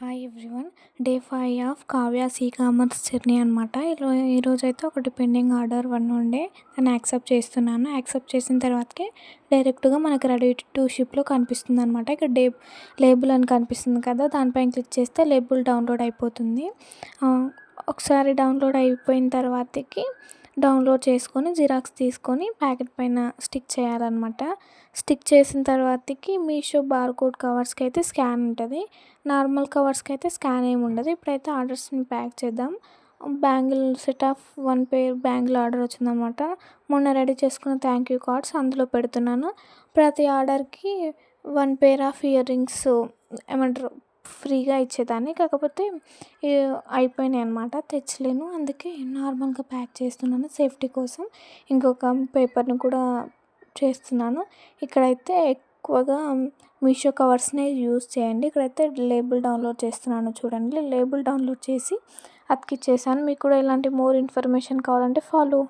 Hi everyone. Day 5 of Kavya's commerce journey అనమాట. ఈరోజైతే ఒకటి పెండింగ్ ఆర్డర్ 1 ఉండే, దాన్ని యాక్సెప్ట్ చేస్తున్నాను. యాక్సెప్ట్ చేసిన తర్వాతకే డైరెక్ట్గా మనకి రెడీ టు షిప్లో కనిపిస్తుంది అనమాట. ఇక్కడ లేబుల్ అని కనిపిస్తుంది కదా, దానిపైన క్లిక్ చేస్తే లేబుల్ డౌన్లోడ్ అయిపోతుంది. ఒకసారి డౌన్లోడ్ అయిపోయిన తర్వాతకి డౌన్లోడ్ చేసుకొని జిరాక్స్ తీసుకొని ప్యాకెట్ పైన స్టిక్ చేయాలన్నమాట. స్టిక్ చేసిన తర్వాతకి మీషో బార్కోడ్ కవర్స్కి అయితే స్కాన్ ఉంటుంది, నార్మల్ కవర్స్కి అయితే స్కాన్ ఏమి ఉండదు. ఇప్పుడైతే ఆర్డర్స్ని ప్యాక్ చేద్దాం. Bangle set of 1 pair bangle order వచ్చిందనమాట. మొన్న రెడీ చేసుకున్న థ్యాంక్ యూ కార్డ్స్ అందులో పెడుతున్నాను. ప్రతి ఆర్డర్కి 1 పేర్ ఆఫ్ ఇయర్ రింగ్స్ ఏమంటారు ఫ్రీగా ఇచ్చేదాన్ని, కాకపోతే అయిపోయినాయి అనమాట, తెచ్చలేను. అందుకే నార్మల్గా ప్యాక్ చేస్తున్నాను సేఫ్టీ కోసం. ఇంకొక పేపర్ని కూడా చేస్తున్నాను. ఇక్కడైతే ఎక్కువగా మీషో కవర్స్నే యూస్ చేయండి. ఇక్కడైతే లేబుల్ డౌన్లోడ్ చేస్తున్నాను చూడండి. లేబుల్ డౌన్లోడ్ చేసి అతికిచ్చేసాను. మీకు కూడా ఇలాంటి మోర్ ఇన్ఫర్మేషన్ కావాలంటే ఫాలో.